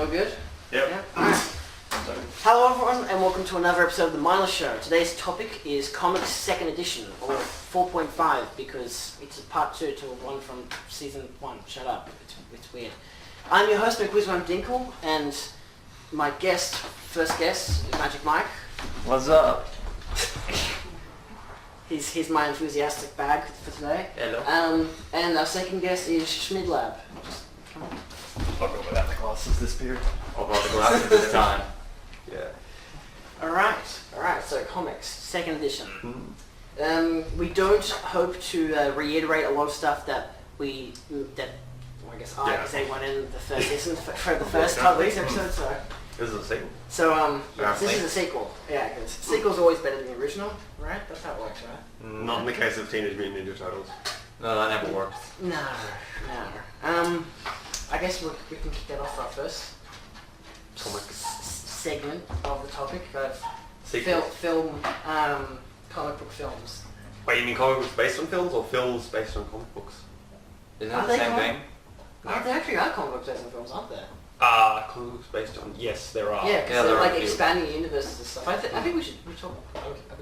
all good? Yep. Yeah. Alright. Hello everyone and welcome to another episode of the Mindless Show. Today's topic is Comics 2nd Edition, or 4.5 because it's a part 2 to one from season 1. Shut up, it's weird. I'm your host McWizWam Dinkle and my first guest is Magic Mike. What's up? He's my enthusiastic bag for today. Hello. And our second guest is Schmidlab. Just come on. I'll go without the glasses this period. I'll buy the glasses this time. Yeah. Alright, so Comics, 2nd Edition. We don't hope to reiterate a lot of stuff I say one in the first season for the first couple of episodes, so... This is a sequel. So, this is a sequel. Yeah, because sequel's always better than the original, right? That's how it works, right? Not in the case of Teenage Mutant Ninja Turtles. No, that never works. No. I guess we can kick that off our first segment of the topic of comic book films. Wait, you mean comic books based on films or films based on comic books? Isn't that the same thing? No. There actually are comic books based on films, aren't there? Comic books based on... Yes, there are. Yeah, because they're like expanding universes and stuff. I think we talk...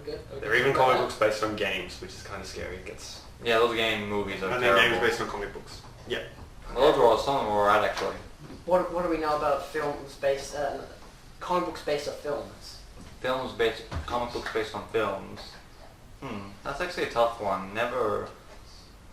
Okay. There are even comic books based on games, which is kind of scary. It gets... Yeah, those game movies are and terrible. then games based on comic books. Yeah. Well, those were all some of them were right, actually. What do we know about films based... comic books based on films? Comic books based on films. That's actually a tough one. Never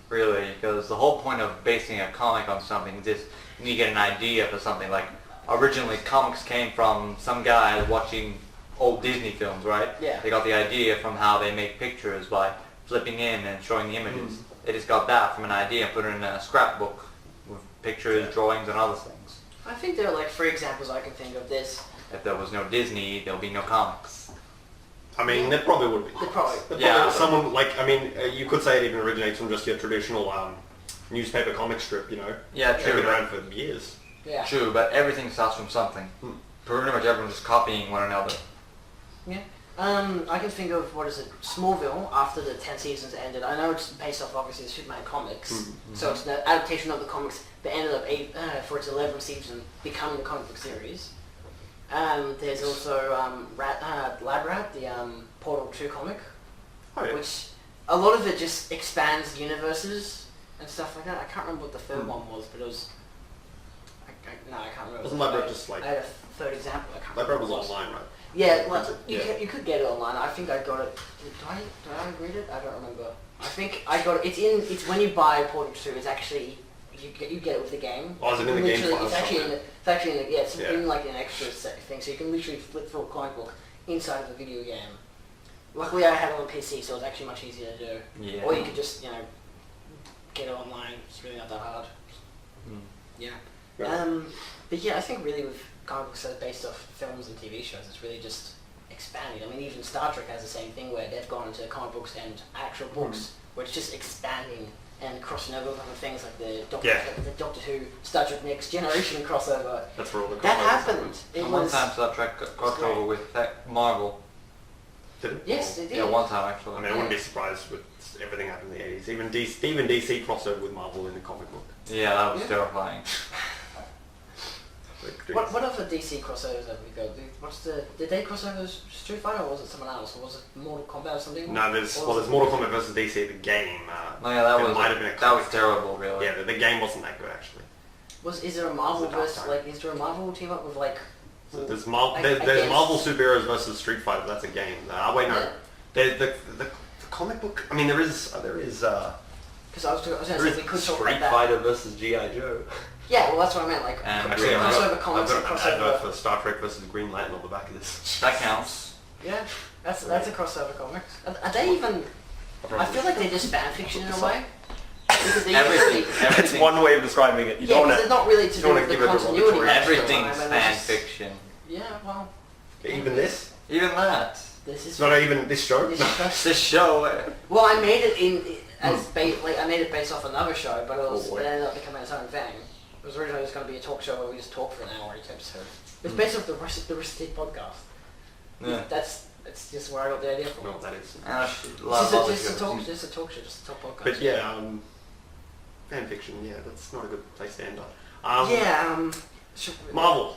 really, because the whole point of basing a comic on something is just you need to get an idea for something. Like, originally comics came from some guy watching old Disney films, right? Yeah. They got the idea from how they make pictures by flipping in and showing the images. They just got that from an idea and put it in a scrapbook with pictures, drawings, and other things. I think there are like 3 examples I can think of this. If there was no Disney, there'll be no comics. I mean, there probably would be. Someone, you could say it even originates from just your traditional newspaper comic strip, you know? Yeah, They've true. been around for years. Yeah. True, but everything starts from something. Pretty much everyone's just copying one another. Yeah. I can think of, Smallville, after the 10 seasons ended. I know it's based off, obviously, the Superman comics. So it's an adaptation of the comics that ended up, for its 11th season, becoming the comic book series. There's also Lab Rat, the Portal 2 comic, which a lot of it just expands universes and stuff like that. I can't remember what the third one was, but it was... I can't remember. Wasn't Lab Rat just like... I had a third example. I can't Lab Rat was remember. online, right? Yeah, you could get it online. I think I got it. Did I read it? I don't remember. I think I got it. It's when you buy Portal 2. It's actually you get it with the game. Oh, is it in the game file? It's actually in like an extra thing, so you can literally flip through a comic book inside of the video game. Luckily, I had it on PC, so it's actually much easier to do. Yeah. Or you could just get it online. It's really not that hard. Yeah. But yeah, I think really with comic books that are based off films and TV shows, it's really just expanded. I mean, even Star Trek has the same thing where they've gone into comic books and actual books, where it's just expanding and crossing over with other things like the Doctor Who, Star Trek Next Generation crossover. That's where all the that happened. One time Star Trek crossed over with Marvel. Did it? Yes, it did. Yeah, one time actually. I mean, I wouldn't be surprised with everything happened in the 80s. Even DC crossed over with Marvel in the comic book. Yeah, that was terrifying. What other DC crossovers have we got? Did they cross over Street Fighter, or was it someone else? Or was it Mortal Kombat or something? No, there's Mortal Kombat versus DC, the game. That was terrible, really. Yeah, the game wasn't that good, actually. Is there a Marvel is there a Marvel team up with like... So there's Marvel superheroes versus Street Fighter, that's a game. Wait, no. The comic book, I mean, there is... Because I was going to say, we could talk about Street that. Fighter versus G.I. Joe. Yeah, well, that's what I meant. Like, Actually, crossover comics and I've got an crossover. advert for Star Trek versus Green Lantern on the back of this. That counts. Yeah, that's a crossover comics. Are they even? I feel like they're just fan fiction in a way. Everything. That's one way of describing it. They're not really to do with the continuity. Everything's fan fiction. Yeah, well. Even this? Even that. This is not even this show. This show. Well, I made it I made it based off another show, but it ended up becoming its own thing. It was originally just going to be a talk show where we just talk for an hour each episode. It's based off the Rusted podcast. Yeah. That's just where I got the idea from. No, that is. Just a talk show, just a talk podcast. But yeah, fan fiction, yeah, that's not a good place to end up. Marvel.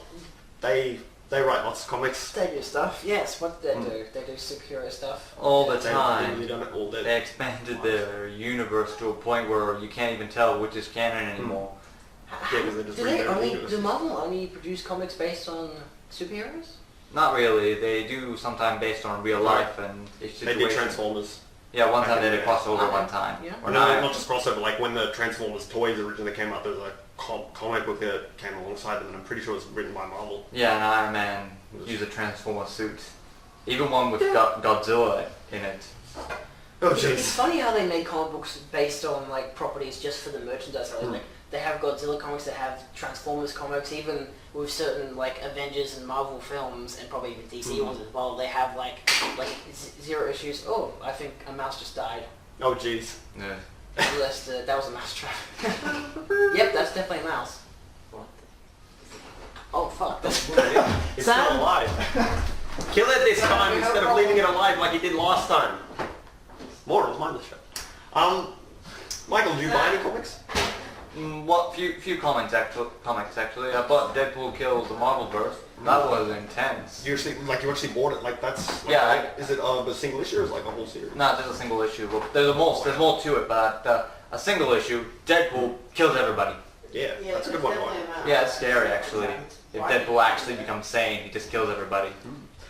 They write lots of comics. They do stuff. Yes, what do they do? They do superhero stuff. All the time. They've done it all day. They expanded their universe to a point where you can't even tell which is canon anymore. Yeah, because they just do Marvel only produce comics based on superheroes? Not really. They do sometimes based on real life and situations. They did Transformers. Yeah, one time they did crossover one time. Yeah. Or not just crossover, like when the Transformers toys originally came out, there was a comic book that came alongside them, and I'm pretty sure it was written by Marvel. Yeah, and Iron Man used a Transformer suit. Even one with Godzilla in it. Oh, It's jeez. funny how they make comic books based on like properties just for the merchandise. Like they have Godzilla comics, they have Transformers comics, even with certain like Avengers and Marvel films, and probably even DC ones as well. They have like 0 issues. Oh, I think a mouse just died. Oh, jeez. Yeah. That was a mouse trap. Yep, that's definitely a mouse. What? Oh fuck! It's Sam? still alive. Kill it this time instead of leaving it alive like you did last time. More of Mindless show. Michael, do you buy any comics? What few comics actually. I bought Deadpool Kills the Marvelverse. That was intense. You actually bought it. Like that's. Like, Yeah. Is it a single issue or is it like a whole series? No, just a single issue. But there's more to it. But a single issue, Deadpool kills everybody. Yeah, that's a good one. Yeah, it's scary actually. If Deadpool actually becomes sane, he just kills everybody.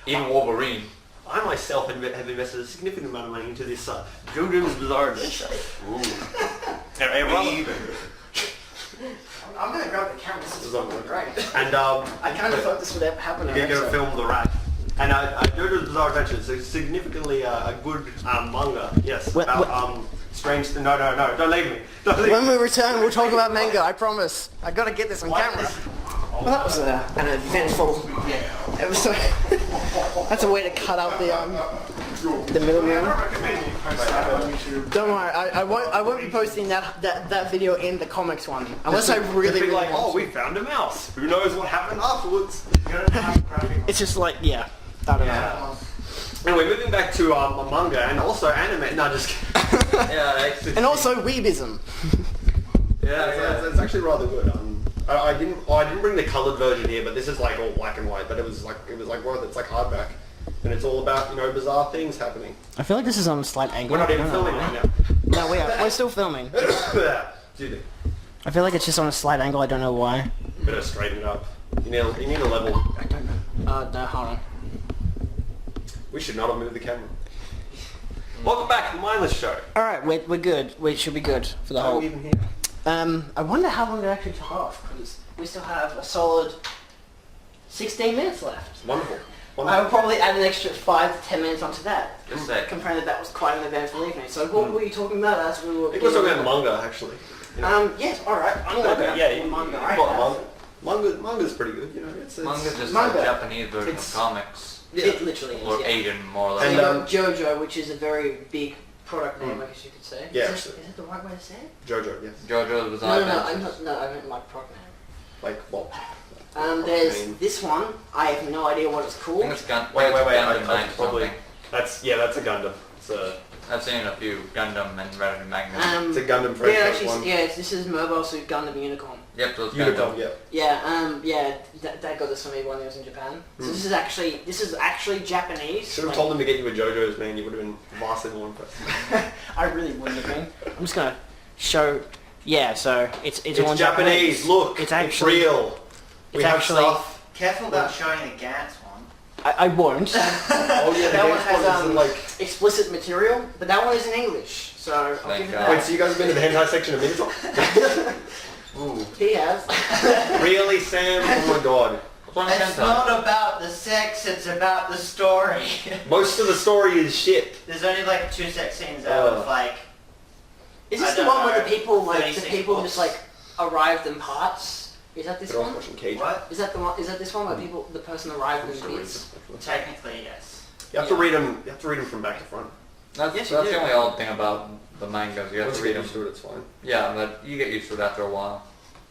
Even Wolverine. I myself have invested a significant amount of money into this JoJo's Bizarre Adventure. I'm gonna grab the camera. This is great. And I kind of thought this would happen. You're going to film the rat. And JoJo's Bizarre Adventure is significantly a good manga. Yes. About strange. No, don't leave me. When we return, we'll talk about manga. I promise. I gotta get this on camera. Well, that was an eventful episode. That's a way to cut out the middleman. Don't worry, I won't be posting that video in the comics one unless I really like, want we found a mouse. Who knows what happened afterwards? It's just like, yeah, I don't know. Anyway, moving back to manga and also anime. No, just kidding. And also weebism. It's actually rather good. I didn't bring the coloured version here, but this is like all black and white. But it's like hardback, and it's all about bizarre things happening. I feel like this is on a slight angle. We're not even filming right now. No, we're still filming. Do you think? I feel like it's just on a slight angle. I don't know why. Better straighten it up. You need a level. I don't know. No, hold on. We should not have moved the camera. Welcome back to the Mindless Show. All right, we're good. We should be good for the whole. Even here. I wonder how long it actually took off, because we still have a solid 16 minutes left. Wonderful. I would probably add an extra 5 to 10 minutes onto that. Just a Comparing that was quite an eventful evening. So what were you talking about as we were... I think we're talking about manga, actually. Yes, alright. I'm going to you manga. Manga's pretty good, It's manga's just manga. a Japanese version of comics. It literally is, Or yeah. Asian, more or less. And JoJo, which is a very big product name, I guess you could say. Yeah, Is it the right way to say it? JoJo, yes. JoJo's Bizarre I Adventures. meant like product name. Like what? There's this one. I have no idea what it's I called. think it's Gundam. Wait, Gundam I Knight or probably... something. That's a Gundam. I've seen a few Gundam and Red and Magnum. It's a Gundam Yeah, franchise actually, one. this is Mobile Suit Gundam Unicorn. Yep, those Unicorn, Gundam. yeah. That got this for me when he was in Japan. So this is actually Japanese. Should have told him to get you a JoJo's, man. You would have been vastly more impressed. I really wouldn't have been. I'm just gonna show. Yeah, so it's all in Japanese. Look, it's actually real. We have stuff. Careful about showing the Gantz one. I won't. Oh yeah, That one has has like. explicit material, but that one is in English. So I'll Thank give you God. Wait, that. so you guys have been to the hentai section of Minotaur? Ooh. He has. Really, Sam? Oh my god. It's not about the sex, it's about the story. Most of the story is shit. There's only like 2 sex scenes out of like... Is this I the don't one where know, the people 36 books. just like arrived in parts? Is that this They're all one? watching Cage. What? Is that the one? Is that this one where the person arrived in bits? Technically, yes. You have to read them. You have to read them from back to front. That's Yes, you the do. only odd thing about the mangas. You have Once to you read get them. used to it, it's fine. Yeah, but you get used to it after a while.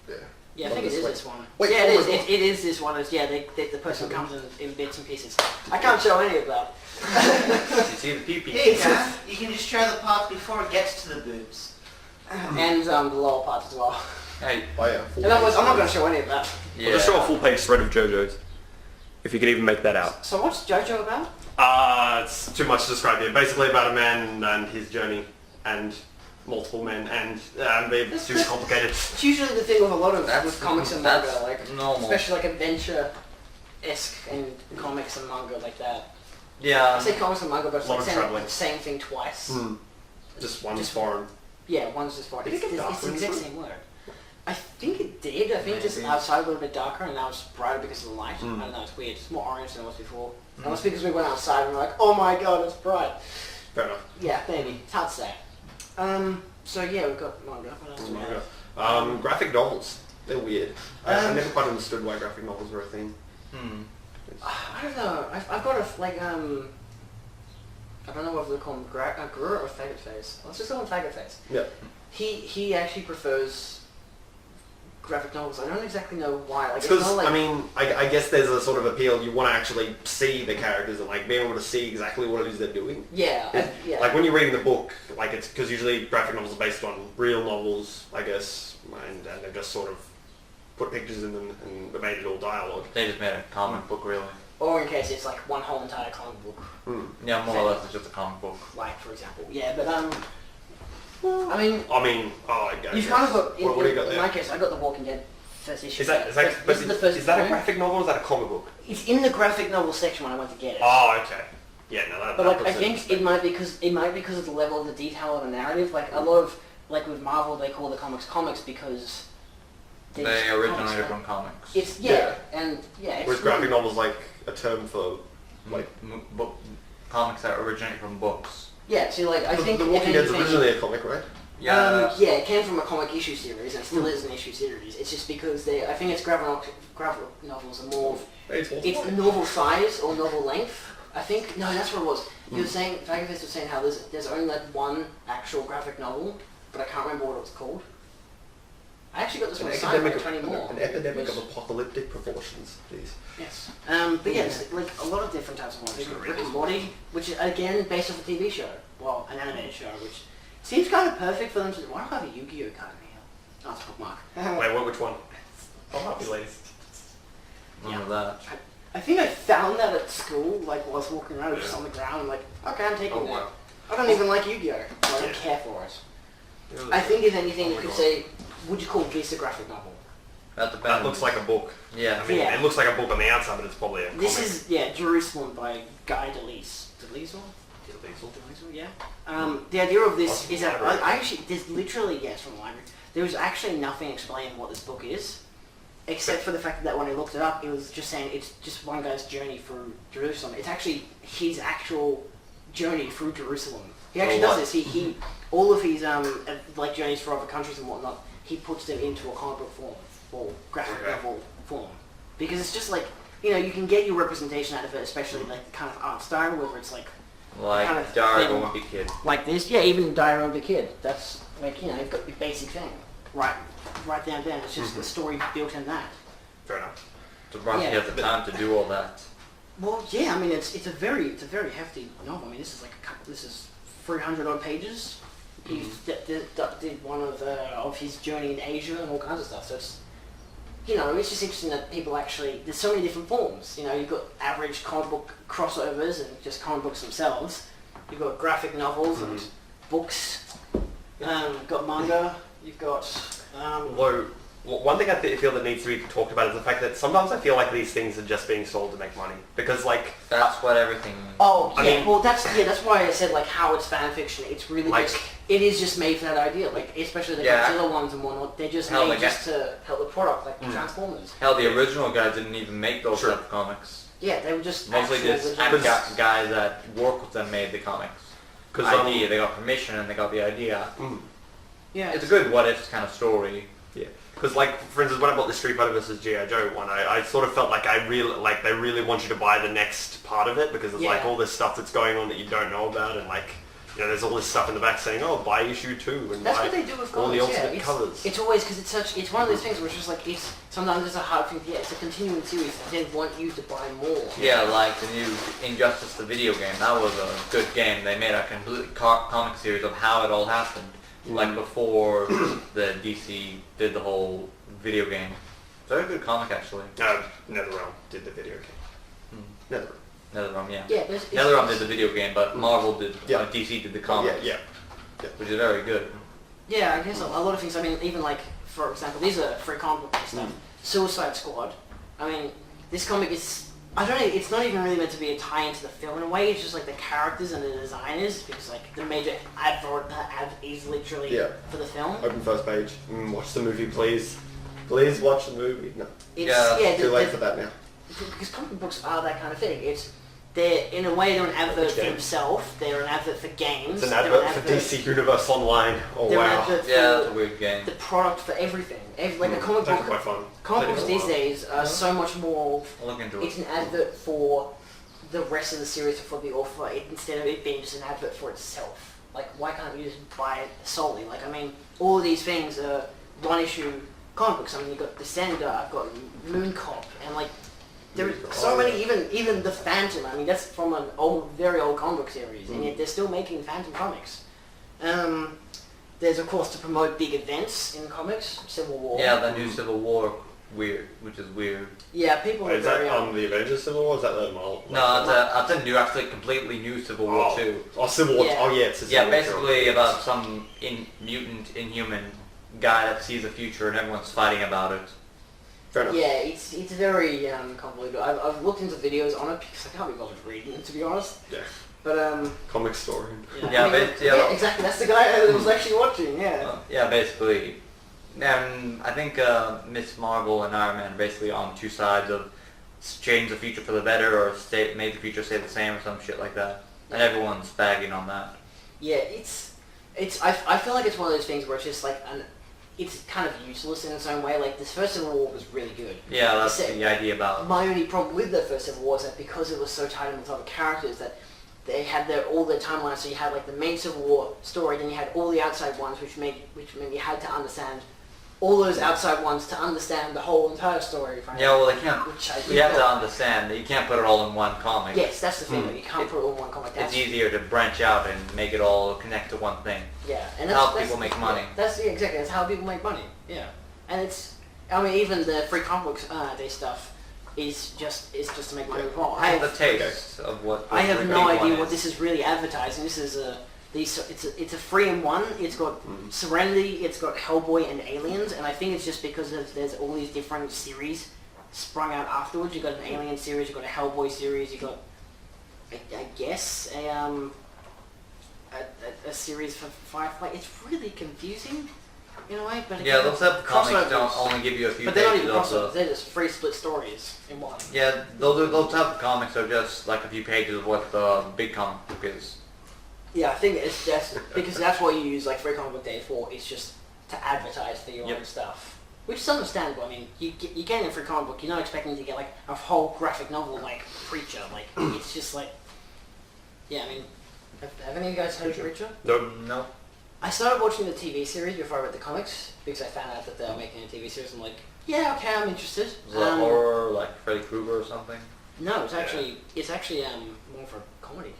Yeah. Yeah, I Love think it this is one. this one. Wait, yeah, it oh is. my It is this one. It's, the person comes in bits and pieces. I can't show any of that. You see the pee-pee. Here you can. You can just show the parts before it gets to the boobs. And the lower parts as well. Hey, Oh yeah. In other words, I'm not going to show any of that. yeah. I'll just show a full page spread of JoJo's, if you can even make that out. So what's JoJo about? It's too much to describe here. Basically about a man and his journey, and multiple men, and they're too complicated. It's usually the thing with a lot of with comics and manga, that's like normal. especially like adventure-esque and comics and manga like that. Yeah. I say comics and manga, but it's lot like of saying travelling. the same thing twice. Just one's Just- foreign. Yeah, one's just fine. Did It's it get the darker in exact this same word. I think it did. I think just Maybe. outside a little bit darker, and now it's brighter because of the light. I don't know. It's weird. It's more orange than it was before. That was because we went outside and we're like, oh my god, it's bright. Fair enough. Yeah, maybe. It's hard to say. So yeah, we've got manga. What else do we have? Manga. Graphic novels. They're weird. I never quite understood why graphic novels were a thing. I don't know. I've got a like I don't know whether they call him Guru or Faggot Face. Let's just call him Faggot Face. Yeah. He actually prefers graphic novels. I don't exactly know why. Like, Because, not like, I mean, I guess there's a sort of appeal. You want to actually see the characters and like being able to see exactly what it is they're doing. yeah, yeah. Like when you're reading the book, like it's because usually graphic novels are based on real novels, I guess, and they've just sort of put pictures in them and they made it all dialogue. They just made a comic book, really. Or in case it's like one whole entire comic book, Yeah, more or less it's just a comic book. like for example. Yeah, but I mean, okay. you've kind of got. What do you got in there? my case, I got the Walking Dead first issue. Is that This is the first is that a volume. graphic novel or is that a comic book? It's in the graphic novel section when I went to get it. Oh, okay. Yeah, no, that. But that like, puts I think it might be because of the level of the detail of the narrative. Like a lot of like with Marvel, they call the comics because They just originated comics, from comics. It's Yeah. and yeah. It's Whereas graphic novels like a term for like. Book comics that originate from books. Yeah, see, like I think The if Walking Dead's anything- originally a comic, right? Yeah. yeah, it came from a comic issue series and still is an issue series. It's just because I think it's graphic novels are more. It's novel size or novel length. I think no, that's what it was. You were saying, Vagabond was saying how there's only like one actual graphic novel, but I can't remember what it was called. I actually got this one signed by 20 more. An epidemic of apocalyptic proportions, please. Yes. But yeah, it's like a lot of different types of ones. Just gonna read Rick and this Morty, which is again based off a TV show. Well, an animated show, which seems kind of perfect for them to. Why do I have a Yu-Gi-Oh card in here? Oh, it's a bookmark. Wait, which one? I'll help you, ladies. None of that. I think I found that at school, like while I was walking around, it was just on the ground. I'm like, okay, I'm taking that. wow. I don't even like Yu-Gi-Oh. I don't care for it. I think if anything, you could say, would you call this a graphic novel? That depends. That looks like a book. Yeah. I mean, Yeah. it looks like a book on the outside, but it's probably a comic. This is Jerusalem by Guy Delisle. Delisle, yeah. The idea of this From is the that library. I actually there's literally from the library. There was actually nothing explaining what this book is, except for the fact that when I looked it up, it was just saying it's just one guy's journey through Jerusalem. It's actually his actual journey through Jerusalem. He actually does this. He all of his like journeys for other countries and whatnot. He puts them into a comic book form or graphic novel form because it's just like you can get your representation out of it, especially like the kind of art style, whether it's like kind of Diary of thing. a Wimpy Kid. Like this, yeah, even Diary of a Kid. That's like you've got your basic thing, right down there. It's just the story built in that. Fair enough. So Bronte Yeah. has the time to do all that. Well, yeah, I mean it's a very hefty novel. I mean this is 300 odd pages. He did one of his journey in Asia and all kinds of stuff. So it's it's just interesting that people actually there's so many different forms. You've got average comic book crossovers and just comic books themselves. You've got graphic novels and books. You've got manga. You've got Although, one thing I feel that needs to be talked about is the fact that sometimes I feel like these things are just being sold to make money. Because, like... That's what everything... Oh, I yeah, mean- well that's why I said like how it's fan fiction. It's really Like- just, it is just made for that idea. Like especially the Yeah. Godzilla ones and whatnot, they're just Hell, made like just to help the product, like Transformers. Hell, the original guys didn't even make those Sure. type of comics. Yeah, they were just Mostly actual just legit- guys that work with them made the comics. Because Idea, they got permission and they got the idea. Yeah, It's a good what-if kind of story. Yeah. Because, like, for instance, when I bought the Street Fighter vs. G.I. Joe one, I sort of felt like they really want you to buy the next part of it because it's like Yeah. all this stuff that's going on that you don't know about and, like, there's all this stuff in the back saying, oh, buy issue 2 and that's buy what they do with all the comics. alternate Yeah, covers. it's always because it's one of those things where it's just like sometimes it's a hard thing. Yeah, it's a continuing series. They want you to buy more. Yeah, like the new Injustice, the video game. That was a good game. They made a complete comic series of how it all happened. like before the DC did the whole video game. Very good comic actually. NetherRealm did the video game. NetherRealm. NetherRealm, yeah. Yeah, NetherRealm did the video game, but Marvel did, Yeah. DC did the comics. Yeah. Which is very good. Yeah, I guess a lot of things. I mean, even like, for example, these are free comic book stuff. Suicide Squad. I mean, this comic is, I don't know, it's not even really meant to be a tie into the film in a way. It's just like the characters and the designers, because like the major ad is literally for the film. Open first page. Watch the movie, please. Please watch the movie. No. It's, too late for that now. Because comic books are that kind of thing. They're in a way they're an advert for themselves. They're an advert for games. It's an advert for DC Universe Online. Oh they're wow. An advert for that's a weird game. The product for everything. Like a comic book. Quite fun. Comic books these days are so much more. I'll look into It's an advert for the rest of the series for the author, instead of it being just an advert for itself. Like, why can't you just buy it solely? Like, I mean, all of these things are one issue comic books. I mean, you've got Descender, I've got Moon Cop, and like, there's so many, even The Phantom. I mean, that's from an very old comic book series, and yet they're still making Phantom comics. There's, of course, to promote big events in comics, Civil War. Yeah, the new Civil War, which is weird. Yeah, people are Is that very... the Avengers Civil War? Or is that the Marvel? No, it's a new, actually completely new Civil War too. Oh, Civil War. Yeah. Oh, yeah, it's a Civil War. Basically about some mutant, inhuman guy that sees the future and everyone's fighting about it. Fair enough. Yeah, it's very convoluted. I've looked into videos on it because I can't be bothered reading it, to be honest. Yeah. But Comic story. Yeah, exactly. That's the guy I was actually watching. Yeah. Basically, and I think Miss Marvel and Iron Man are basically on two sides of change the future for the better or make the future stay the same or some shit like that, and everyone's bagging on that. Yeah, I feel like it's one of those things where it's just like it's kind of useless in its own way. Like, this first Civil War was really good. Yeah, that's the idea about. My only problem with the first Civil War is that because it was so tied in with other characters, that they had all their timelines. So you had like the main Civil War story, then you had all the outside ones, which meant you had to understand all those outside ones to understand the whole entire story. Yeah, well, they can't. You have to understand that you can't put it all in one comic. Yes, that's the thing. You can't put it all in one comic. It's easier to branch out and make it all connect to one thing. Yeah, and that's how people make money. Exactly. That's how people make money. Yeah, and even the free comic books day stuff is just to make money as well. I have the taste of what. I have no idea what this is really advertising. This is it's a 3-in-1. It's got Serenity, it's got Hellboy and Aliens, and I think it's just because there's all these different series sprung out afterwards. You've got an Alien series, you've got a Hellboy series, you've got I guess a series for Firefly. It's really confusing in a way, but yeah, those type of comics don't only give you a few but they're not even pages crossovers. They're just 3 split stories in one. Yeah, those type of comics are just like a few pages of what the big comic book is. Yeah, I think it's just because that's what you use like Free Comic Book Day for. It's just to advertise for your own stuff, which is understandable. I mean, you get in a free comic book, you're not expecting to get like a whole graphic novel like Preacher. Like it's just like, yeah. I mean, have any of you guys heard of Preacher? No. I started watching the TV series before I read the comics because I found out that they were making a TV series. I'm like, yeah, okay, I'm interested. Is it horror like Freddy Krueger or something? No, it's actually more for comedy.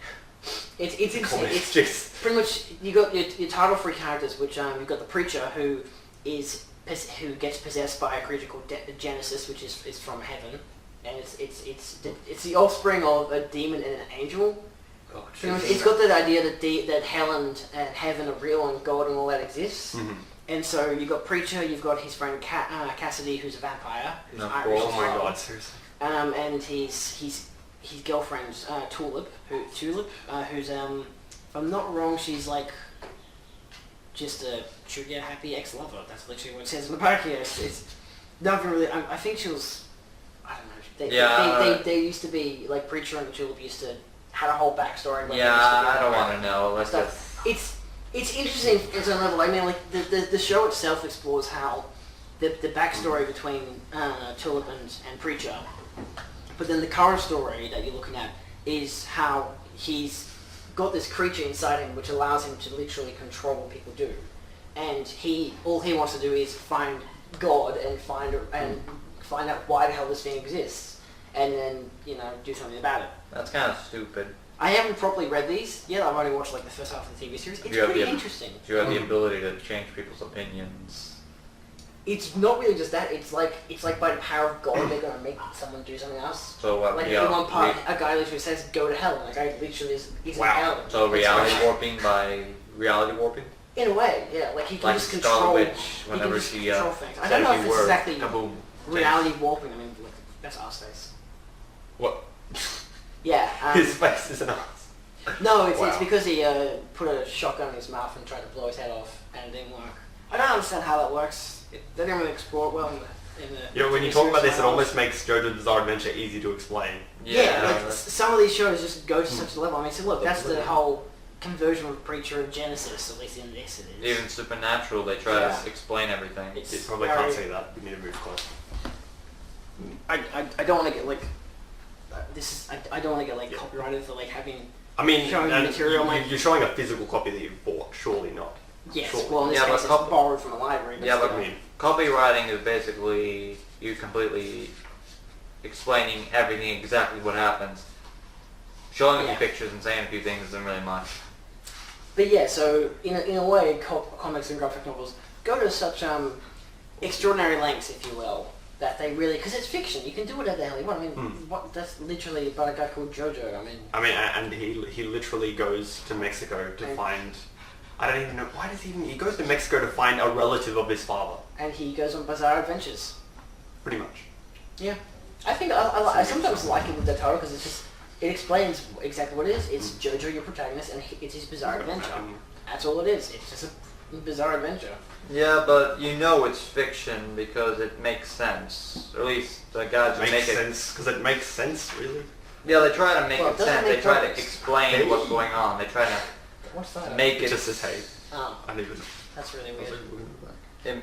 It's interesting. It's just pretty much you got your title free characters, which you've got the Preacher who gets possessed by a creature called Genesis, which is from heaven, and it's the offspring of a demon and an angel. Oh, it's got that idea that hell and heaven are real and God and all that exists. Mm-hmm. And so you've got Preacher, you've got his friend Cassidy, who's a vampire, who's Irish. Oh my god, seriously. And his girlfriend's Tulip, who's if I'm not wrong, she's like just a trigger happy ex-lover. That's literally what it says in the back here. It's nothing really. I think she was. I don't know. They used to be like Preacher and Tulip used to had a whole backstory. Yeah, I don't want to know. Let's just. It's interesting at a level. I mean, like the show itself explores how the backstory between Tulip and Preacher. But then the current story that you're looking at is how he's got this creature inside him which allows him to literally control what people do. And all he wants to do is find God and find out why the hell this thing exists. And then, do something about it. That's kind of stupid. I haven't properly read these yet. I've only watched like the first half of the TV series. It's pretty interesting. You have the ability to change people's opinions. It's not really just that. It's like by the power of God, they're gonna make someone do something else. So what? Like in one part, a guy literally says, "Go to hell." And the guy literally is in hell. So reality warping by reality warping. In a way, yeah. Like he can Like just Scarlet control. Witch, whenever he can just she control things. I said don't know a if few it's words, exactly kaboom, reality warping. I mean, like, that's our space. What? Yeah. His face is an ass. No, it's Wow. because he put a shotgun in his mouth and tried to blow his head off, and it didn't work. I don't understand how that works. They didn't really explore it well in the You know, when you talk about this, it almost makes JoJo's Bizarre Adventure easy to explain. Yeah, like some of these shows just go to such a level. I mean, so look, that's the whole conversion of Preacher of Genesis, at least in this it is. Even Supernatural, they try to explain everything. You probably can't see that. You need to move close. I don't want to get like I don't want to get like copyrighted for like having. I mean, showing material. you're showing a physical copy that you've bought, surely not. Yes, Surely. well in this case it's borrowed from a library. But But I mean, copywriting is basically you completely explaining everything exactly what happens. Showing a few pictures and saying a few things isn't really much. But yeah, so in a way, comics and graphic novels go to such extraordinary lengths, if you will, that they really, because it's fiction, you can do whatever the hell you want. I mean, what that's literally about a guy called Jojo. and he literally goes to Mexico to find. I don't even know why does he goes to Mexico to find a relative of his father. And he goes on bizarre adventures. Pretty much. Yeah, I think I sometimes like it with the title because it explains exactly what it is. It's Jojo, your protagonist, and it's his bizarre adventure. That's all it is. It's just a bizarre adventure. Yeah, but you know it's fiction because it makes sense. Or at least the guys who make it. Sense because it makes sense, really. Yeah, they try to make Well, it it doesn't sense. make They try to sense. explain what's going on. They try to What's that? make It it. just says hey. Oh, I don't even. that's really weird.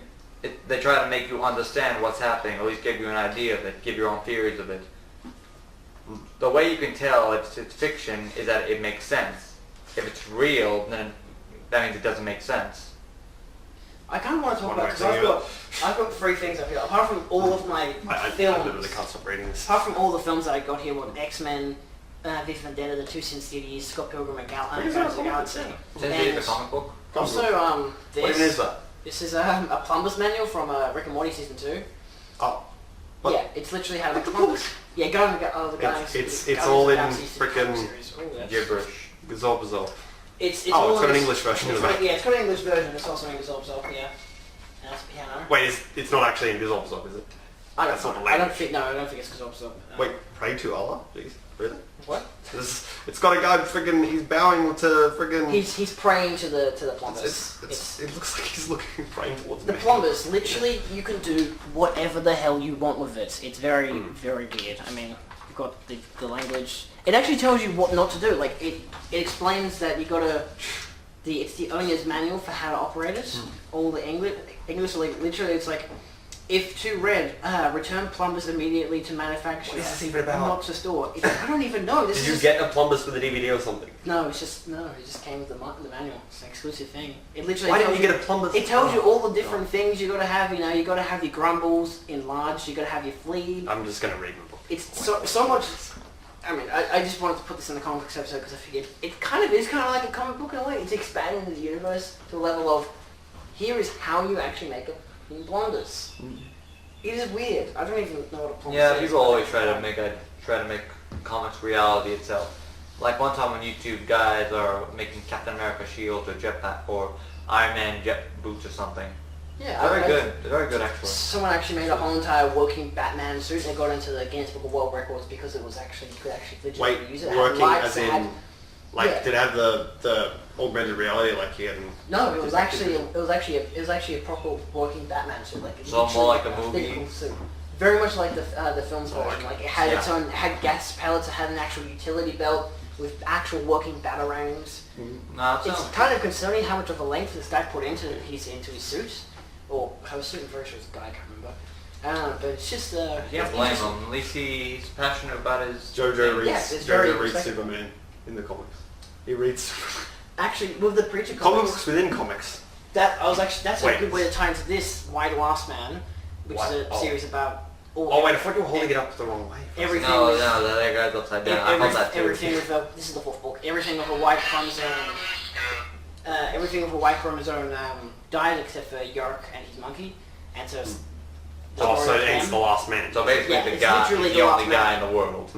They try to make you understand what's happening, or at least give you an idea of it, give your own theories of it. The way you can tell if it's fiction is that it makes sense. If it's real, then that means it doesn't make sense. I kind of want to talk One about way because to I've got three things up here. Apart from all of my I films, literally can't stop reading this. apart from all the films that I got here, what X-Men, V for Vendetta, The Two Sin Cities, Scott Pilgrim and Guardians of the Galaxy. Since it's a comic book. Also, What even is that? this is a plumber's manual from Rick and Morty season 2. Oh. What? Yeah, it's literally how to make plumbers. Yeah, go on the Guardians. It's all in frickin' Gibberish. Gazorb. It's It's all got an in English version it's of got- that. Yeah, it's got an English version. It's also in Gazorb, yeah. And that's piano. Wait, it's not actually in Gazorb, is it? I don't That's not know. the I don't language. think I don't think it's Gazorb. Wait, pray to Allah? Jeez, really? What? It's got a guy friggin', he's bowing to friggin'... He's praying to the plumbers. It looks like he's looking, praying towards The me. plumbers, literally, you can do whatever the hell you want with it. It's very, very weird. I mean, you've got the language. It actually tells you what not to do. Like, it explains that you gotta... It's the owner's manual for how to operate it. All the English, like, literally, it's like, if to read, return plumbers immediately to manufacturer. What is this even about? Not to store. I don't even know. This Did is you just, get a plumbers for the DVD or something? No, it just came with the manual. It's an exclusive thing. It literally. Why tells didn't you get a plumbers? It tells you all the different things you gotta have. You know, you gotta have your grumbles enlarged. You gotta have your flea. I'm just gonna read my book. It's so much. I mean, I just wanted to put this in the comics episode because I figured it kind of is like a comic book in a way. It's expanding the universe to a level of here is how you actually make a blunders. It is weird. I don't even know what a plumber Yeah, is. people always try to make comics reality itself. Like one time on YouTube, guys are making Captain America shields or jetpack or Iron Man jet boots or something. Yeah, Very good. Very good actually. Someone actually made a whole entire working Batman suit and they got into the Guinness Book of World Records because it was actually, you could actually legitimately use it. It had working lights, as it had- in, like, yeah. did it have the augmented reality like he had in... No, it was actually a proper working Batman suit. Like, So more like a movie? physical suit. Very much like the film's Oh, version. okay. Like it had its Yeah. own, it had gas pellets, it had an actual utility belt with actual working batarangs. No, it's It's not. kind of concerning how much of a length this guy put into his suit, or her suit. I'm very sure it's a guy. I can't remember. But it's just You can't blame him. At least he's passionate about his... Jojo reads, Yes, it's very Jojo reads respectable. Superman in the comics. He reads Actually, with the Preacher comics comics, within comics. that's Wait. a good way to tie into this Why Do Ask Man, which is a What? Oh. series about Oh wait, I thought you were holding it up the wrong way. Everything No, with, that goes upside down. I thought that too. everything with this is the fourth book. Everything with a white chromosome. Everything with a white chromosome died except for York and his monkey, and so. So he's the last man. So basically, Yeah, the it's guy, literally the the only last guy man. in the world.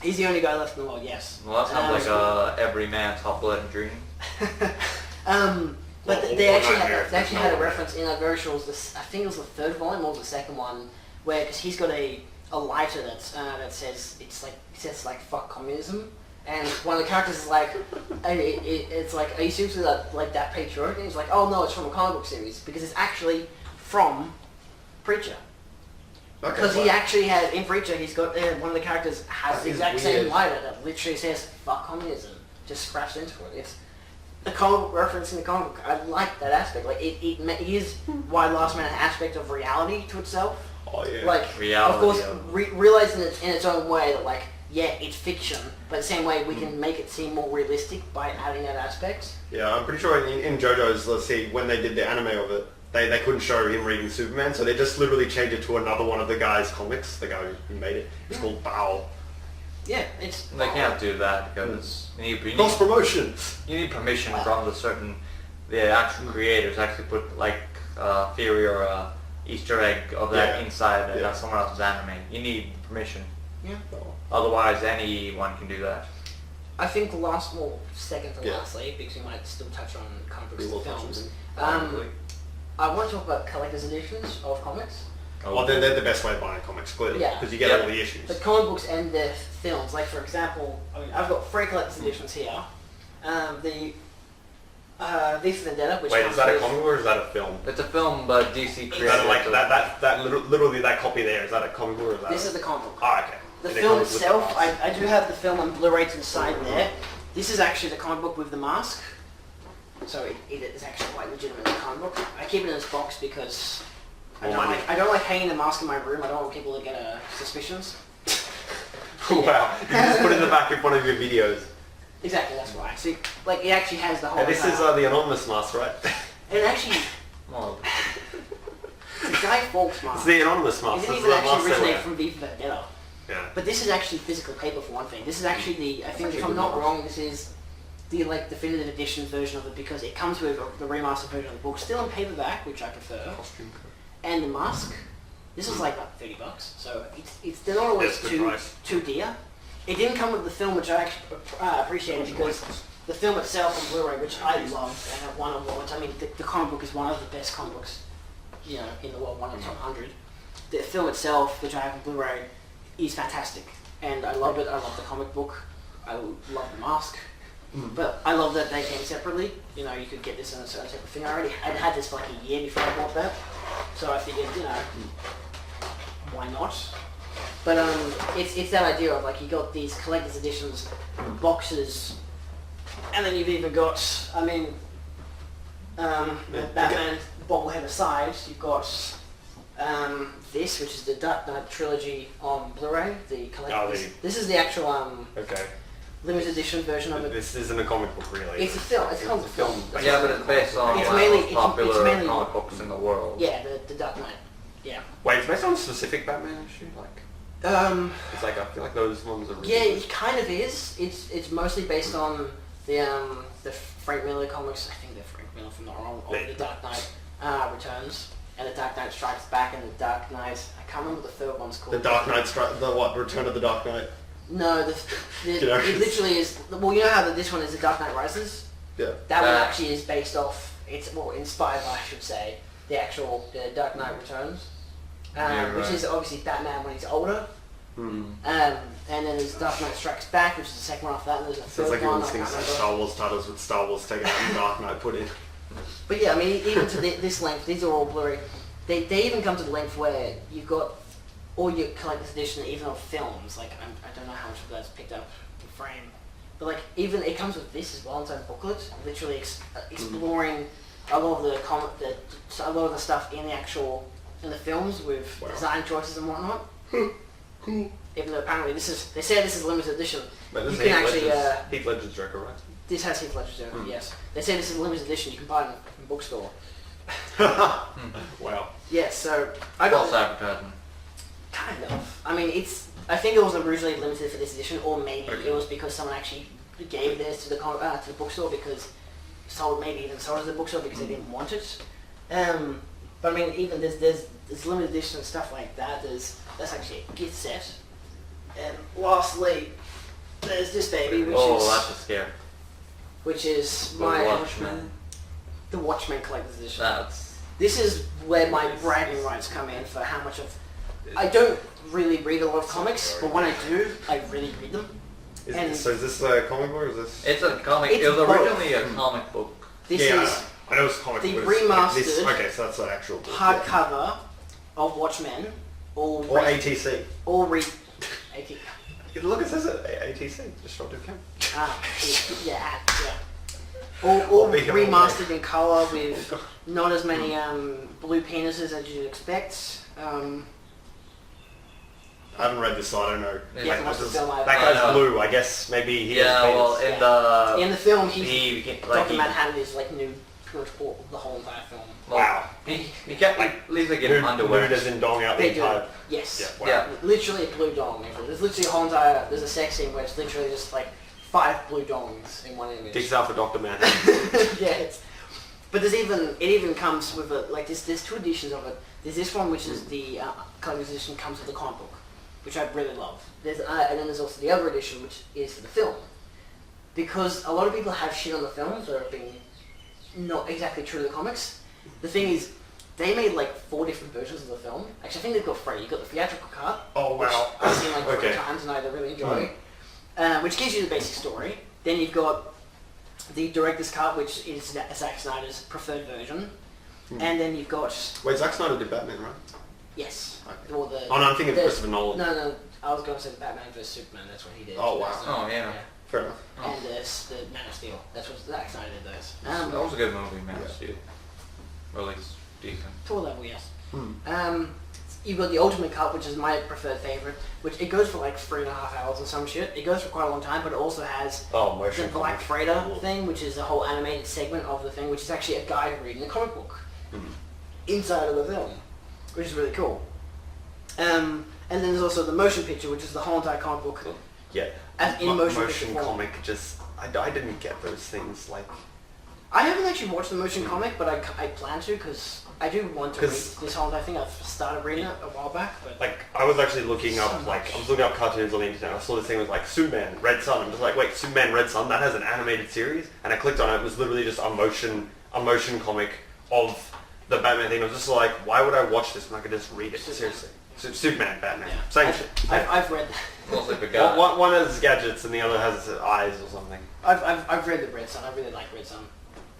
He's the only guy left in the world. Yes. Well, that sounds like every man's hot blood and dream. But Well, they well, actually not had here, they actually no had a way. reference in a very short. I think it was the third volume or the second one, where because he's got a lighter that says it says fuck communism, and one of the characters is like, it's like, are you seriously like that patriotic? And he's like, oh no, it's from a comic book series because it's actually from Preacher. Okay, Because he well, actually had, in Preacher, he's got, one of the characters has That the is exact same weird. lighter that literally says, fuck communism, just scratched into it. It's the comic book reference in the comic book. I like that aspect. Like, it is why Last Man an aspect of reality to itself. Oh yeah. Like, Reality of course, of- realizing it in its own way that, like, yeah, it's fiction, but the same way we can make it seem more realistic by adding that aspect. Yeah, I'm pretty sure in JoJo's, let's see, when they did the anime of it, they couldn't show him reading Superman, so they just literally changed it to another one of the guy's comics, the guy who made it. It's called Bow. Yeah, it's... They can't do that because you need Cross promotion! you need permission from the actual creators to actually put like theory or Easter egg of that Yeah. inside Yeah. someone else's anime. You need permission. Yeah. Otherwise, anyone can do that. I think second to Yeah. lastly, because we might still touch on comic books We will and touch films, on I want to talk about collector's editions of comics. Well, they're the best way of buying comics, clearly, Yeah. because you get Yeah. all the issues. The comic books and the films, like for example, I mean, I've got 3 collector's editions here. V for Vendetta, which Wait, comes is that a with- comic or is that a film? It's a film, but DC Is created that like it. that literally that copy there, is that a comic or is that This is the comic book. Oh, okay. The And it film comes with itself, the mask. I do have the film on Blu-ray to the side there. This is actually the comic book with the mask. So it is actually quite legitimately a comic book. I keep it in this box because More money. I don't like hanging the mask in my room. I don't want people to get suspicions. Wow, you just put it in the back in front of your videos. Exactly, that's why. See, like it actually has the whole. And this is the anonymous mask, right? and actually, Well, Guy Fawkes It's mask the anonymous mask. isn't This is even the actually mask they originated wear. from V for Vendetta. Yeah. But this is actually physical paper for one thing. This is actually the, I think actually if I'm good not mask. wrong, this is the like definitive edition version of it because it comes with the remastered version of the book, still in paperback, which I prefer, Costume code. and the mask. This is like $30, so they're not always That's a good price. too dear. It didn't come with the film, which I actually appreciated because the film itself on Blu-ray, which I love and have won awards. I mean, the comic book is one of the best comic books, in the world, one of the top 100. The film itself, which I have on Blu-ray, is fantastic, and I love it. I love the comic book. I love the mask. But I love that they came separately. You could get this in a certain separate thing. I'd had this for like a year before I bought that, so I figured, why not? But it's that idea of like you got these collector's editions, boxes, and then you've even got, Batman bobblehead aside, you've got this, which is the Dark Knight trilogy on Blu-ray. This is the actual Okay. limited edition version of it. This isn't a comic book, really. It's a film. It's called a film. But yeah, but it's based on It's one mainly- of the it's popular mainly- comic books in the world. Yeah, the Dark Knight. Yeah. Wait, it's based on a specific Batman issue? Like, it's like, I feel like those ones are really Yeah, good. it kind of is. It's mostly based on the Frank Miller comics. I think they're Frank Miller, if I'm not wrong. Or the Dark Knight Returns and the Dark Knight Strikes Back and the Dark Knight. I can't remember what the third one's called. The Dark Knight, Return of the Dark Knight. No, You know? it literally is. Well, you know how this one is the Dark Knight Rises. Yeah. That one actually is based off. It's inspired by, I should say, the actual Dark Knight Returns, which is obviously Batman when he's older. And then there's Dark Knight Strikes Back, which is the second one after that. And there's a Sounds third like you're one. I listening can't to remember. Star Wars titles with Star Wars taken out and Dark Knight put in. But yeah, even to this length, these are all Blu-ray. They even come to the length where you've got all your collector's edition, even of films. Like I don't know how much of that's picked up in frame, but like even it comes with this as well, its own booklet, literally exploring a lot of a lot of the stuff in the films with design choices and whatnot. Cool. Even though apparently they say this is limited edition. But this You is can actually Heath Ledger's Joker, right? this has Heath Ledger's Joker, yes. They say this is a limited edition. You can buy it in a bookstore. Wow. Yeah, so I got False advertising. kind Kind of. I mean, I think it was originally limited for this edition, or maybe it was because someone actually gave theirs to the bookstore because maybe even sold it to the bookstore because they didn't want it. But I mean, even there's limited edition and stuff like that. That's actually a gift set. And lastly, there's this baby, that's a scare. which is The my Watchmen. the Watchmen collector's edition. That's This is where my bragging rights come in for how much of... I don't really read a lot of comics, but when I do, I really read them. So is this a comic book or is this? it's a comic. It's It was both. originally a comic book. This yeah, is I know it's a comic the book. but it's like this- remastered okay, so that's the actual book. hardcover of Watchmen, Or ATC. Look, it says it. ATC. Just short of camp. yeah. All big remastered in color with not as many blue penises as you'd expect. I haven't read this, so I don't know. Yeah, Like, watched the film, that I guy's know. blue. I guess maybe he Yeah, has well, penis. in the film, he Dr. Manhattan is like nude pretty much the whole entire film. Wow. He kept at least like getting underwear. Nude as in dong out the They do. entire... Yes. Yeah, wow. Yeah. Literally a blue dong. There's literally a whole entire... There's a sex scene where it's literally just like 5 blue dongs in one image. Dicks out for Dr. Manhattan. Yeah, but it even comes with there's 2 editions of it. There's this one which is the collector's edition, comes with the comic book, which I really love. And then there's also the other edition which is for the film. Because a lot of people have shit on the films that have been not exactly true to the comics. The thing is, they made like 4 different versions of the film. Actually, I think they've got 3. You've got the theatrical cut, Oh, wow. which I've seen like 3 Okay. times and I really enjoy, which gives you the basic story. Then you've got the director's cut, which is Zack Snyder's preferred version. And then you've got... Wait, Zack Snyder did Batman, right? Yes. Okay. Or the, Oh, no, I'm thinking of Christopher Nolan. No, I was going to say the Batman vs Superman, that's what he did. Oh, wow. Oh, yeah. Fair enough. And the Man of Steel, that's what Zack Snyder did those. That was a good movie, man. Yeah. Steel. Or at least decent. To a level, yes. You've got the Ultimate Cut, which is my preferred favourite, which it goes for like 3.5 hours or some shit. It goes for quite a long time, but it also has Oh, the motion Black comic. Freighter thing, which is a whole animated segment of the thing, which is actually a guide reading the comic book inside of the film, which is really cool. And then there's also the motion picture, which is the whole entire comic book. Yeah. As in motion picture form. comic, just... I didn't get those things, like... I haven't actually watched the motion comic, but I plan to, because I do want to read 'Cause- this whole entire thing. I've started reading it a while back, but... Like, I was actually looking So up, much. I was looking up cartoons on the internet. I saw this thing was like Superman, Red Sun. I'm just like, wait, Superman, Red Sun? That has an animated series? And I clicked on it. It was literally just a motion comic of the Batman thing. I was just like, why would I watch this when I could just read it? Superman. Seriously. Superman, Batman. Yeah. Same shit. I've read that. Mostly for God. One has gadgets and the other has eyes or something. I've read the Red Sun. I really like Red Sun.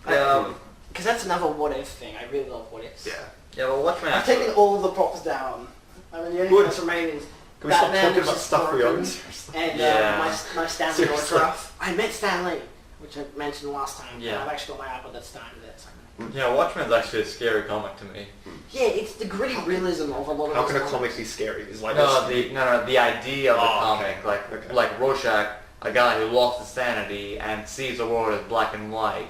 Because that's another what if thing. I really love what ifs. Yeah. Yeah, well, Watchmen I've taken all the props down. I mean, the only thing that's remaining is Can we stop Batman, talking which about is stuff we broken, own? Seriously. and Yeah. my Stanley Seriously. autograph. I met Stanley, which I mentioned last time. Yeah. And I've actually got my iPod that's started it. So. Yeah, Watchmen's actually a scary comic to me. Yeah, it's the gritty realism of a lot of How those can a comics. comic be scary? It's like The idea of the Oh, comic, okay. like Rorschach, a guy who lost his sanity and sees the world as black and white.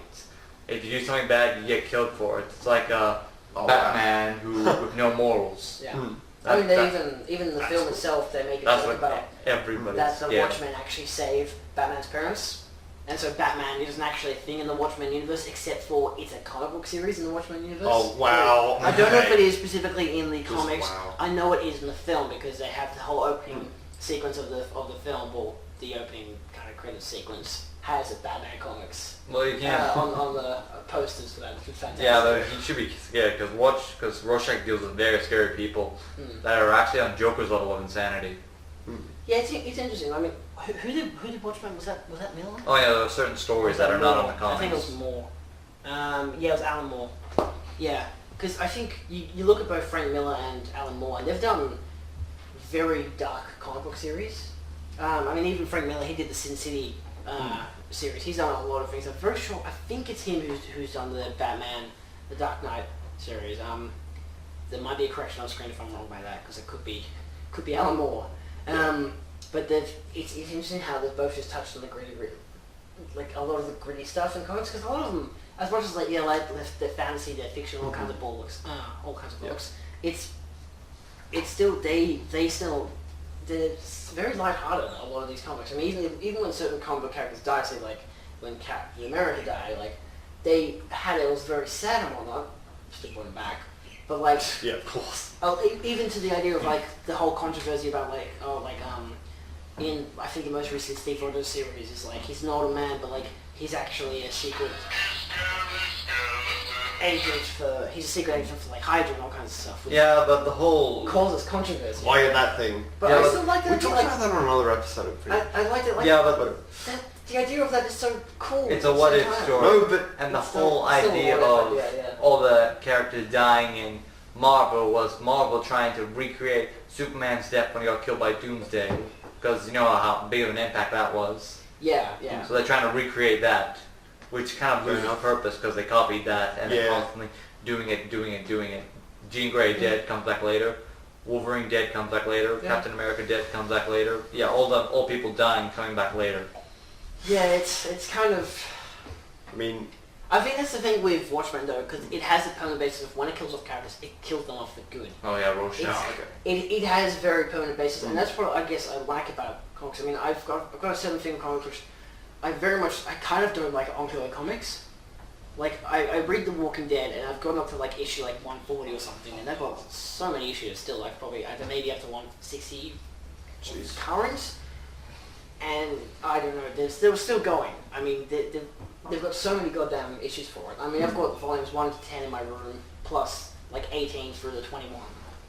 If you do something bad, you get killed for it. It's like a Batman who with no morals. Yeah. Hmm. I mean, That- even in the that's film cool. itself, they make a That's joke what about everybody. that the Yeah. Watchmen actually save Batman's parents. And so Batman isn't actually a thing in the Watchmen universe, except for it's a comic book series in the Watchmen universe. Oh, wow. I don't know if Okay. it is specifically in the Just comics. wow. I know it is in the film because they have the whole opening sequence of the film, or the opening kind of credit sequence has a Batman comics Well, you can't. on the posters for that, which is fantastic. Yeah, but he should be scared because Rorschach deals with very scary people that are actually on Joker's level of insanity. Yeah, it's interesting. I mean, who did Watchmen? Was that Miller? Oh yeah, there are certain stories that are not on the comics. I think it was Moore. Yeah, it was Alan Moore. Yeah, because I think you look at both Frank Miller and Alan Moore, and they've done very dark comic book series. I mean, even Frank Miller, he did the Sin City series. He's done a lot of things. I'm very sure. I think it's him who's done the Batman, the Dark Knight series. There might be a correction on screen if I'm wrong by that, because it could be Alan Moore. But it's interesting how they've both just touched on the gritty, like a lot of the gritty stuff in comics, because a lot of them, as much as like their fantasy, their fiction, all kinds of books, it's it's still they're very lighthearted. A lot of these comics. I mean, even when certain comic book characters die, say like when Captain America died, like they had it was very sad and whatnot. Still brought him back, but like Yeah, of course. even to the idea of like the whole controversy about like in I think the most recent Steve Rogers series is like he's not a man, but like he's actually a secret agent he's a secret agent for like Hydra and all kinds of stuff. Which but the whole... causes controversy. Why that thing? But Yeah, I but still like that. We talked like, about that on another episode. I liked it. Like, but the idea of that is so cool. it's a what if story. No, but And the It's whole still idea a what of if, yeah. all the characters dying in Marvel was Marvel trying to recreate Superman's death when he got killed by Doomsday, because you know how big of an impact that was. Yeah. So they're trying to recreate that, which kind of loses purpose because they copied that and they're constantly doing it. Jean Grey dead comes back later. Wolverine dead comes back later. Yeah. Captain America dead comes back later. Yeah, all people dying coming back later. Yeah, it's kind of. I mean, I think that's the thing with Watchmen though, because it has the permanent basis of when it kills off characters, it kills them off for good. Oh yeah, Rorschach. It has very permanent basis, and that's what I guess I like about comics. I mean, I've got a certain thing in comics which I kind of don't like ongoing comics. Like I read The Walking Dead, and I've gotten up to like issue like 140 or something, and they've got so many issues still. Like probably maybe up to 160 current. And I don't know, they're still going. I mean, they've got so many goddamn issues for it. I mean, I've got volumes 1 to 10 in my room, plus like 18 through the 21.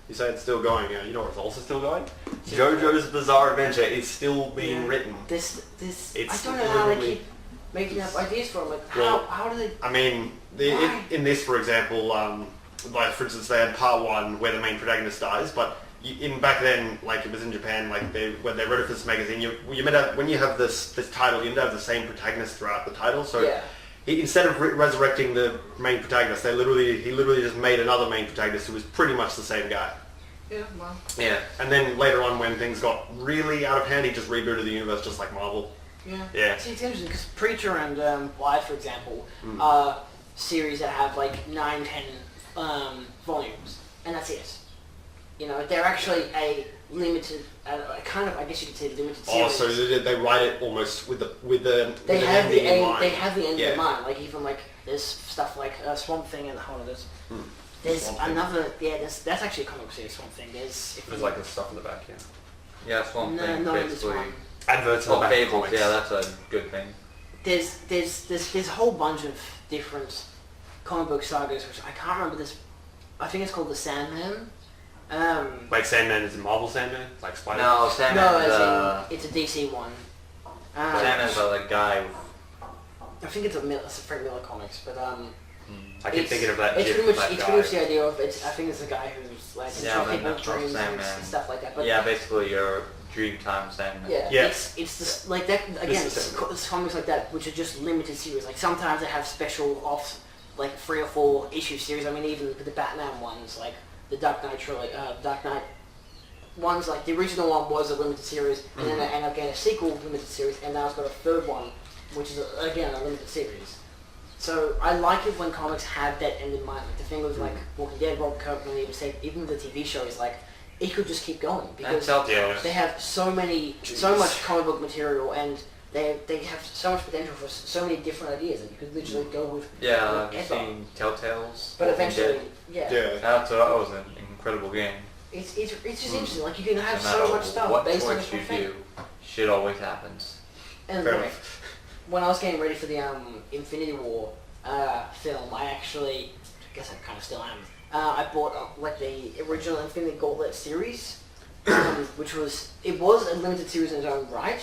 you say it's still going. You know what's also still going? JoJo's Bizarre Adventure is still being written. This It's I don't know how they literally- keep making up ideas for it. Like, Well, how do they... I mean, Why? in this, for example, like for instance, they had part 1 where the main protagonist dies, but in back then, like it was in Japan, like when they wrote it for this magazine, you meant to, when you have this title, you meant to have the same protagonist throughout the title. So instead of resurrecting the main protagonist, he literally just made another main protagonist who was pretty much the same guy. Yeah, well... Yeah, and then later on, when things got really out of hand, he just rebooted the universe just like Marvel. Yeah. See, it's interesting because Preacher and Wyatt, for example, are series that have like 9, 10 volumes, and that's it. You know, they're actually a limited, kind of, I guess you could say, limited series. Oh, so they write it almost with the They have the ending in mind. They have the end in mind. Like even like there's stuff like Swamp Thing and there's Swamp Thing. another. Yeah, that's actually a comic series. Swamp Thing. There's like the stuff in the back, yeah. Yeah, Swamp Thing, not in this basically. one. Adverts in the back. Fables, Comics. yeah, that's a good thing. There's a whole bunch of different comic book sagas, which I can't remember this. I think it's called The Sandman. Like Sandman is in Marvel Sandman? Like Spider-Man? No, No, Sandman's as in, it's a DC one. Sandman's the guy. I think it's a Frank Miller comics, but I keep thinking of that It's gif pretty of much that it's guy. pretty much the idea of it. I think it's a guy who's like Yeah, in that's people's dreams and Sandman. stuff like that. But Yeah, basically your dream time Sandman. yeah, Yeah. it's this, like that again. This is It's comics like that which are just limited series. Like sometimes they have special off like 3 or 4 issue series. I mean, even with the Batman ones, like the Dark Knight trilogy, Dark Knight ones, like the original one was a limited series, and then they end up getting a sequel limited series, and now it's got a third one, which is again a limited series. So I like it when comics have that end in mind. Like the thing with like Walking Dead, Rob Kirkman even said, even with the TV show is like it could just keep going because they have so much comic book material, and they have so much potential for so many different ideas that you could literally go with. Yeah, have you whatever. seen Telltales? But Walking eventually, Dead? yeah. That was an incredible game. It's just interesting. Like you can have No so matter much stuff what based on choice this one you thing. do, shit always happens. And Fair like, enough. when I was getting ready for the Infinity War film, I actually, I guess I kind of still am. I bought like the original Infinity Gauntlet series, which was a limited series in its own right.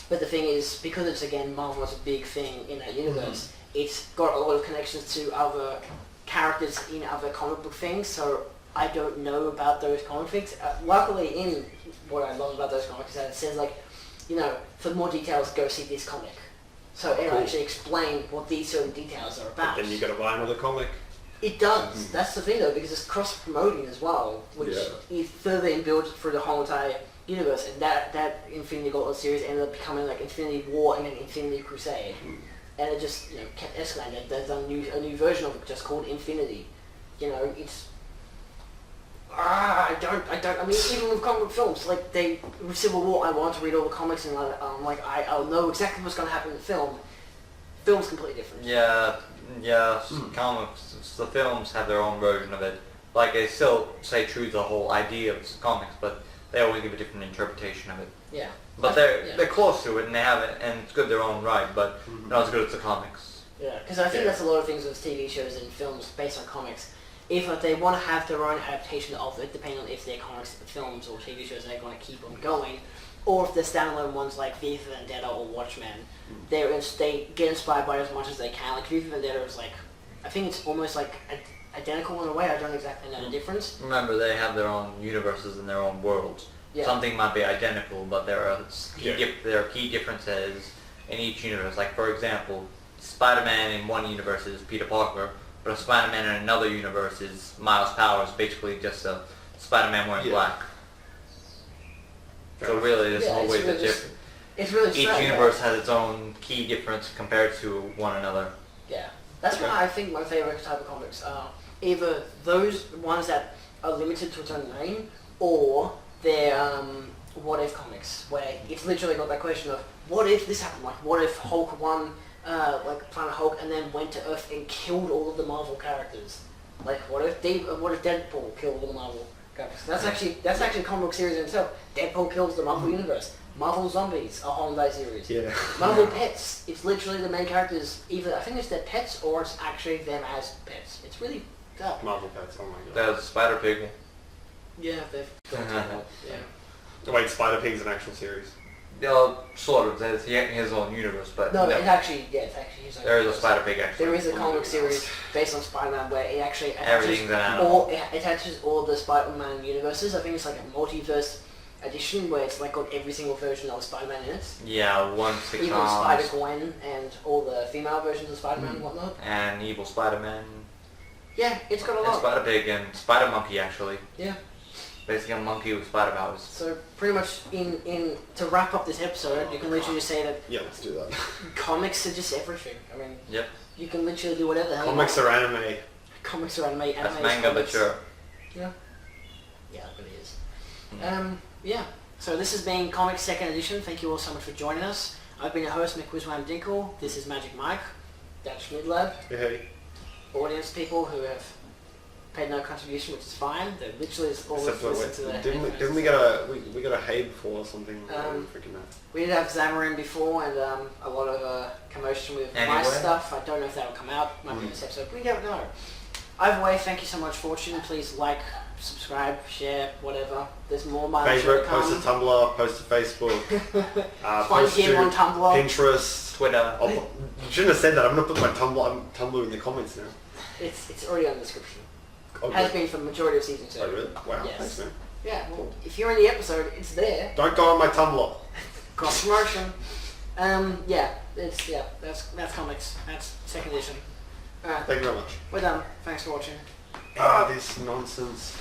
But the thing is, because it's again Marvel is a big thing in that universe, it's got a lot of connections to other characters in other comic book things. So I don't know about those comic things. Luckily, in what I love about those comics is that it says like, you know, for more details, go see this comic. So it actually explain what these certain details are about. Then you got to buy another comic. It does. That's the thing though, because it's cross-promoting as well, which is further inbuilt through the whole entire universe. And that Infinity Gauntlet series ended up becoming like Infinity War and then Infinity Crusade, and it just kept escalating. There's a new version of it just called Infinity. You know, I don't. I mean, even with comic book films, like with Civil War, I want to read all the comics and I'll know exactly what's going to happen in the film. Film's completely different. Yeah, comics, the films have their own version of it. Like, they still stay true to the whole idea of comcomics, but they always give a different interpretation of it. Yeah. But they're close to it, and they have it, and it's good their own right, but not as good as the comics. Yeah, because I think that's a lot of things with TV shows and films based on comics. If they want to have their own adaptation of it, depending on if they're comics, films, or TV shows, they're going to keep them going. Or if they're standalone ones like V for Vendetta or Watchmen, they get inspired by it as much as they can. Like V for Vendetta is like, I think it's almost like identical in a way. I don't exactly know the difference. Remember, they have their own universes and their own worlds. Yeah. Something might be identical, but there are key differences in each universe. Like, for example, Spider-Man in one universe is Peter Parker, but a Spider-Man in another universe is Miles Powers, basically just a Spider-Man wearing black. So really, there's no way that it's really each universe has its own key difference compared to one another. Yeah, that's why I think my favorite type of comics are either those ones that are limited to its own name, or they're what if comics, where it's literally got that question of what if this happened, like what if Hulk won, like Planet Hulk, and then went to Earth and killed all of the Marvel characters, like what if Deadpool killed all the Marvel characters? That's actually a comic book series in itself. Deadpool kills the Marvel universe. Marvel Zombies, a whole entire series. Yeah. Marvel Pets, it's literally the main characters, either I think it's their pets or it's actually them as pets. It's really dark. Marvel Pets, oh my god. There's Spider-Pig. Yeah, they've yeah. Wait, Spider-Pig's an actual series? Sort of. There's his own universe, but No, it's actually his own there is a universe. Spider-Pig actually. There is a comic series based on Spider-Man where it actually Everything's an animal. it attaches all the Spider-Man universes. I think it's like a multiverse edition where it's like got every single version of Spider-Man in it. Yeah, Even Spider-Gwen and all the female versions of Spider-Man and whatnot. And Evil Spider-Man. Yeah, it's got a And lot. Spider-Pig and Spider-Monkey actually. Yeah. Basically a monkey with spider powers. So pretty much in to wrap up this episode, you can literally just say that Yeah, let's do that. comics are just everything. I mean, Yep. you can literally do whatever the hell Comics you want. are anime. Comics are anime. That's Anime manga, but comics. sure. Yeah. Yeah, it really is. Yeah. So this has been Comics Second Edition. Thank you all so much for joining us. I've been your host, McWizWam Dinkle. This is Magic Mike. Zac Schmidlab. Hey. Audience people who have paid no contribution, which is fine. They're literally just always Except for, listen to their didn't we get a hay before or something? Freaking that. We did have Xamarin before and a lot of commotion with my stuff. I don't know if that'll come out. Might be in this episode. We don't know. Either way, thank you so much for watching. Please like, subscribe, share, whatever. There's more my Favorite, post to Tumblr, post to Facebook, Find post him to on Tumblr. Pinterest, Twitter. You shouldn't have said that. I'm gonna put my Tumblr in the comments now. It's already on the description. Oh, Has been for the majority of season 2. Oh really? Wow. Yes. Thanks, man. Yeah, well, if you're in the episode, it's there. Don't go on my Tumblr. Cross promotion. That's comics. That's second edition. Alright, Thank you very much. we're done. Thanks for watching. This nonsense.